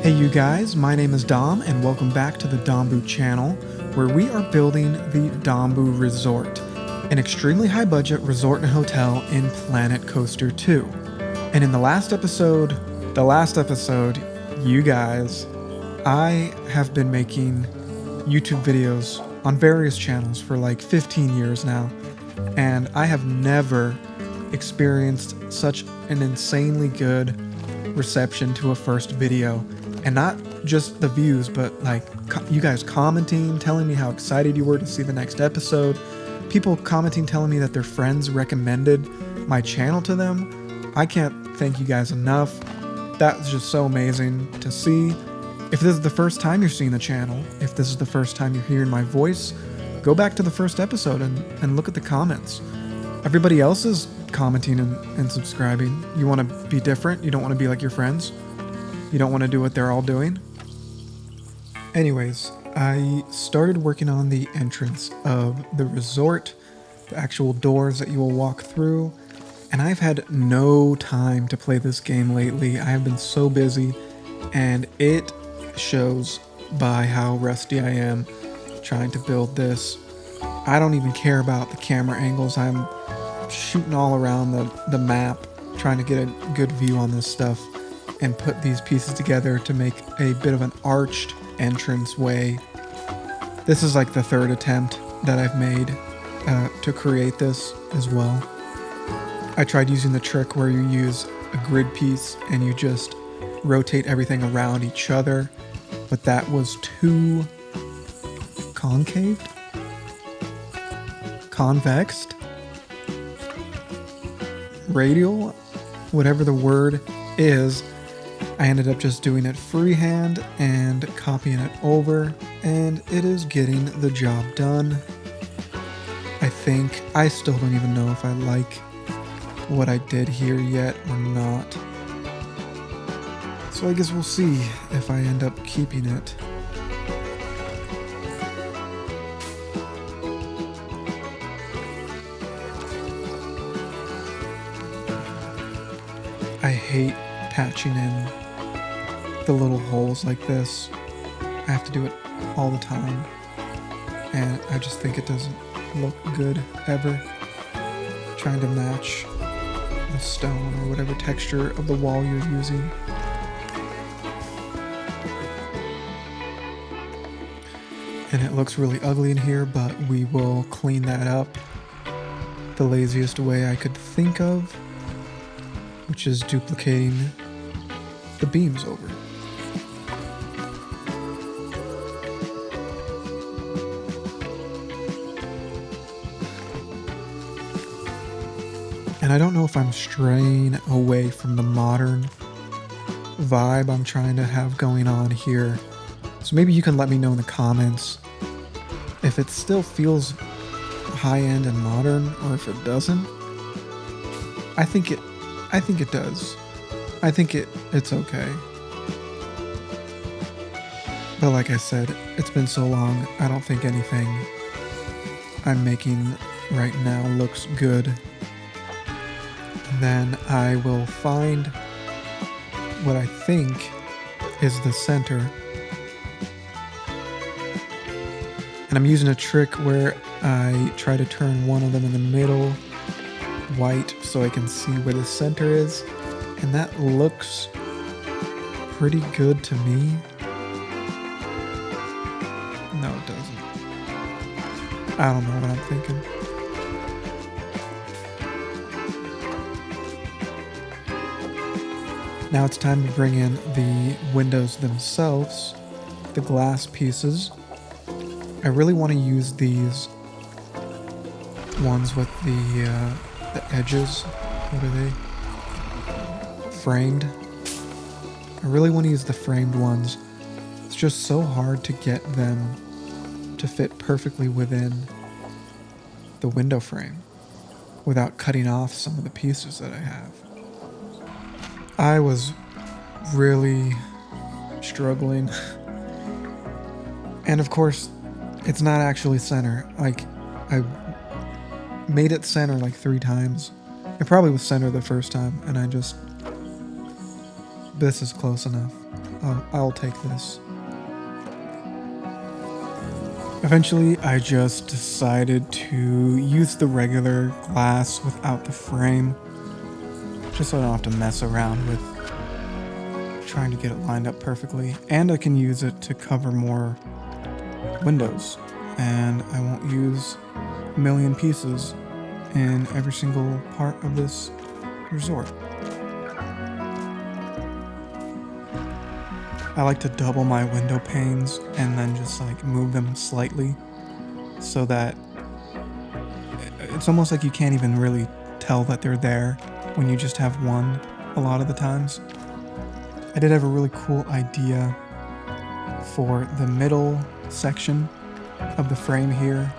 Hey you guys, my name is Dom and welcome back to the DOMBU channel, where we are building the DOMBU Resort, an extremely high budget resort and hotel in Planet Coaster 2. And in the last episode, you guys, I have been making YouTube videos on various channels for like 15 years now, and I have never experienced such an insanely good reception to a first video. And not just the views, but like you guys commenting, telling me how excited you were to see the next episode. People commenting, telling me that their friends recommended my channel to them. I can't thank you guys enough. That's just so amazing to see. If this is the first time you're seeing the channel, if this is the first time you're hearing my voice, go back to the first episode and look at the comments. Everybody else is commenting and subscribing. You want to be different? You don't want to be like your friends? You don't want to do what they're all doing? Anyways, I started working on the entrance of the resort, the actual doors that you will walk through, and I've had no time to play this game lately. I have been so busy, and it shows by how rusty I am trying to build this. I don't even care about the camera angles. I'm shooting all around the map, trying to get a good view on this stuff and put these pieces together to make a bit of an arched entrance way. This is like the third attempt that I've made to create this as well. I tried using the trick where you use a grid piece and you just rotate everything around each other, but that was too concaved? Convexed? Radial? Whatever the word is. I ended up just doing it freehand and copying it over, and it is getting the job done. I think I still don't even know if I like what I did here yet or not. So I guess we'll see if I end up keeping it. I hate patching in the little holes like this. I have to do it all the time, and I just think it doesn't look good ever. Trying to match the stone or whatever texture of the wall you're using. And it looks really ugly in here, but we will clean that up the laziest way I could think of, which is duplicating the beams over. And I don't know if I'm straying away from the modern vibe I'm trying to have going on here. So maybe you can let me know in the comments if it still feels high-end and modern, or if it doesn't. I think it does. I think it's okay. But like I said, it's been so long, I don't think anything I'm making right now looks good. And then I will find what I think is the center. And I'm using a trick where I try to turn one of them in the middle white so I can see where the center is, and that looks pretty good to me. No, it doesn't. I don't know what I'm thinking. Now it's time to bring in the windows themselves, the glass pieces. I really want to use these ones with the edges. What are they? Framed. I really want to use the framed ones. It's just so hard to get them to fit perfectly within the window frame without cutting off some of the pieces that I have. I was really struggling. And of course, it's not actually center. Like, I made it center like 3 times. It probably was center the first time, and I just This is close enough. I'll take this. Eventually, I just decided to use the regular glass without the frame, just so I don't have to mess around with trying to get it lined up perfectly. And I can use it to cover more windows, and I won't use a million pieces in every single part of this resort. I like to double my window panes and then just like move them slightly so that it's almost like you can't even really tell that they're there when you just have one a lot of the times. I did have a really cool idea for the middle section of the frame here.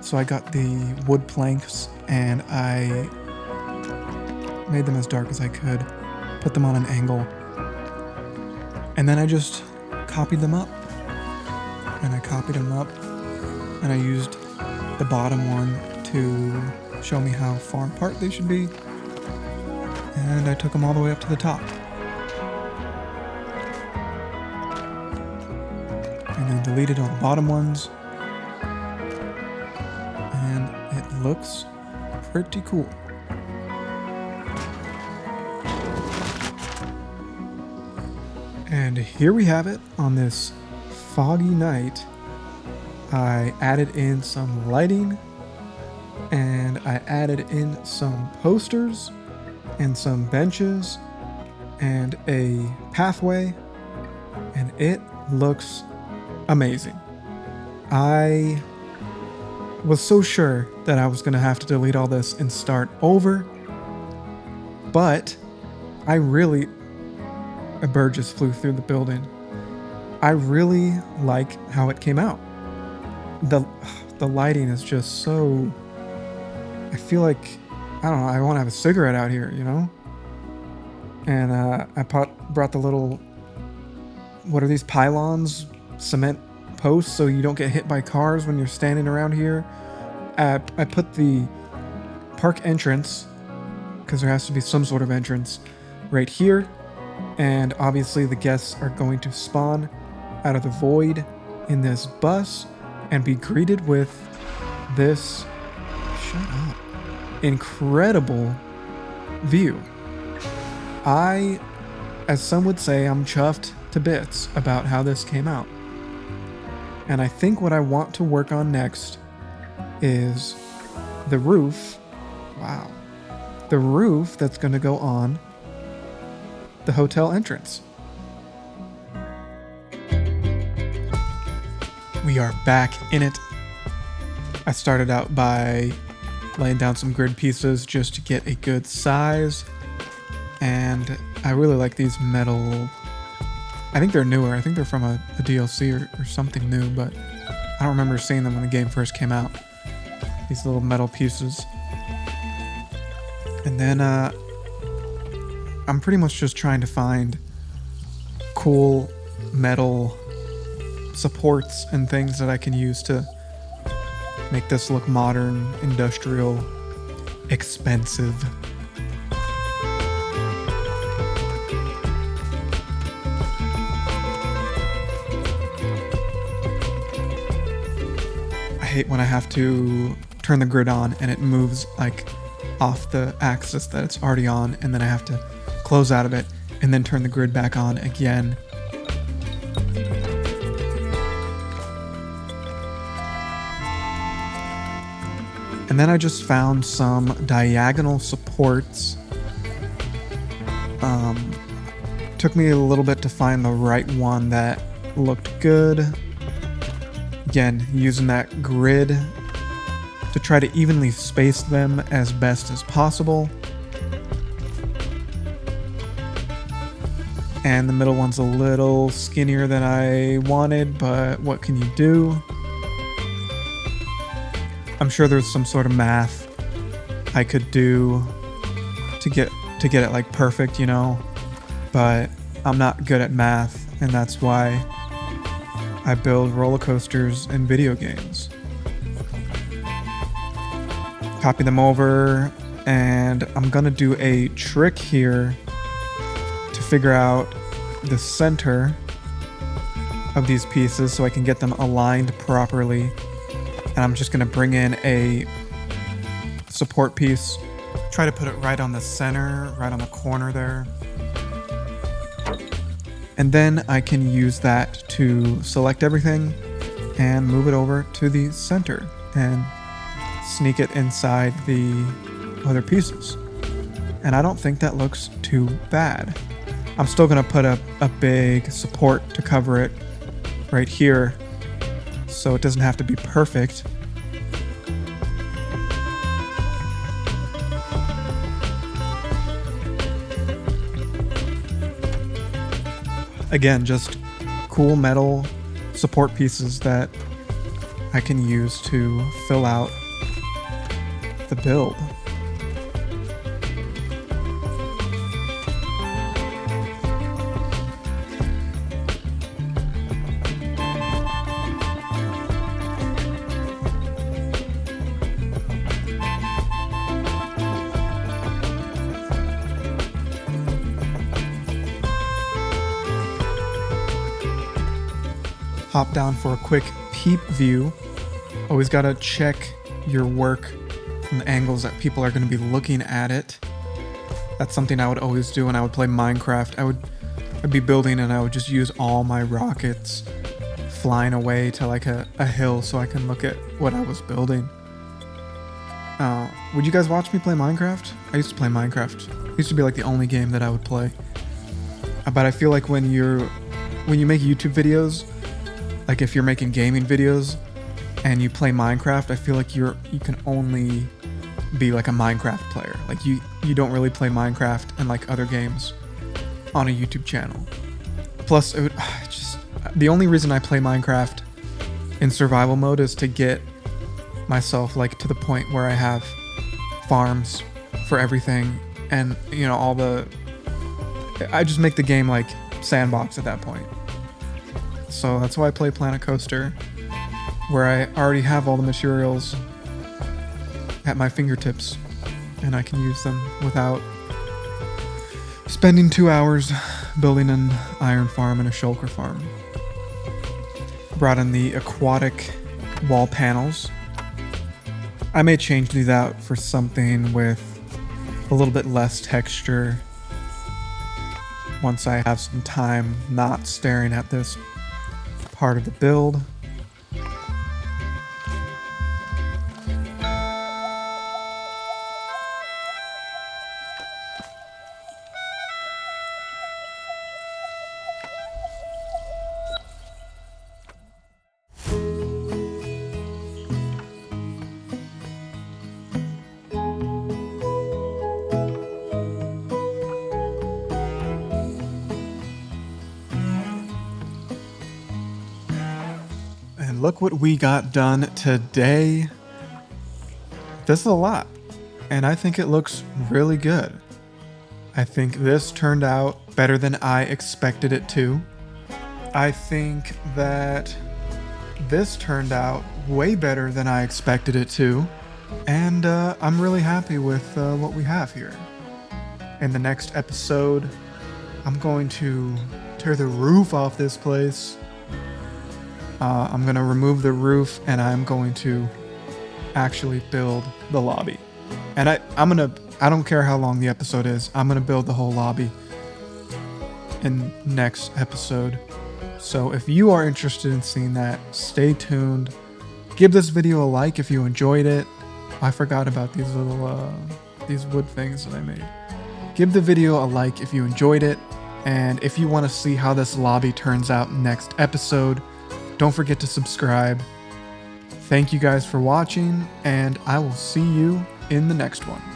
So I got the wood planks and I made them as dark as I could, put them on an angle, and then I just copied them up. And I used the bottom one to show me how far apart they should be, and I took them all the way up to the top. And then deleted all the bottom ones, and it looks pretty cool. And here we have it on this foggy night. I added in some lighting, and I added in some posters and some benches and a pathway, and it looks amazing. I was so sure that I was going to have to delete all this and start over, but a bird just flew through the building. I really like how it came out. The lighting is just so... I feel like, I don't know, I want to have a cigarette out here, you know? And I brought the little... What are these pylons? Cement posts so you don't get hit by cars when you're standing around here. I put the park entrance, because there has to be some sort of entrance, right here. And obviously the guests are going to spawn out of the void in this bus and be greeted with this incredible view. As some would say, I'm chuffed to bits about how this came out. And I think what I want to work on next is the roof. Wow. The roof that's going to go on the hotel entrance. We are back in it. I started out by laying down some grid pieces just to get a good size, and I really like these metal... I think they're newer. I think they're from a DLC or something new, but I don't remember seeing them when the game first came out. These little metal pieces. And then I'm pretty much just trying to find cool metal supports and things that I can use to make this look modern, industrial, expensive. I hate when I have to turn the grid on and it moves like off the axis that it's already on, and then I have to close out of it and then turn the grid back on again. And then I just found some diagonal supports. Took me a little bit to find the right one that looked good. Again, using that grid to try to evenly space them as best as possible. And the middle one's a little skinnier than I wanted, but what can you do? I'm sure there's some sort of math I could do to get it like perfect, you know, but I'm not good at math, and that's why I build roller coasters in video games. Copy them over, And I'm gonna do a trick here to figure out the center of these pieces so I can get them aligned properly. And I'm just gonna bring in a support piece, try to put it right on the center, right on the corner there. And then I can use that to select everything and move it over to the center and sneak it inside the other pieces. And I don't think that looks too bad. I'm still gonna put a big support to cover it right here so it doesn't have to be perfect. Again, just cool metal support pieces that I can use to fill out the build. Hop down for a quick peep view. Always gotta check your work from the angles that people are gonna be looking at it. That's something I would always do when I would play Minecraft. I'd be building and I would just use all my rockets flying away to like a hill so I can look at what I was building. Would you guys watch me play Minecraft? I used to play Minecraft. It used to be like the only game that I would play. But I feel like when you make YouTube videos, like if you're making gaming videos and you play Minecraft, I feel like you can only be like a Minecraft player. Like you don't really play Minecraft and like other games on a YouTube channel. Plus, the only reason I play Minecraft in survival mode is to get myself like to the point where I have farms for everything and I just make the game like sandbox at that point. So that's why I play Planet Coaster, where I already have all the materials at my fingertips and I can use them without spending 2 hours building an iron farm and a shulker farm. Brought in the aquatic wall panels. I may change these out for something with a little bit less texture once I have some time not staring at this part of the build. And look what we got done today. This is a lot, and I think it looks really good. I think this turned out better than I expected it to. I think that this turned out way better than I expected it to. And I'm really happy with what we have here. In the next episode, I'm going to tear the roof off this place. I'm going to remove the roof and I'm going to actually build the lobby. And I don't care how long the episode is, I'm going to build the whole lobby in next episode. So if you are interested in seeing that, stay tuned. Give this video a like if you enjoyed it. I forgot about these little these wood things that I made. Give the video a like if you enjoyed it. And if you want to see how this lobby turns out next episode, don't forget to subscribe. Thank you guys for watching, and I will see you in the next one.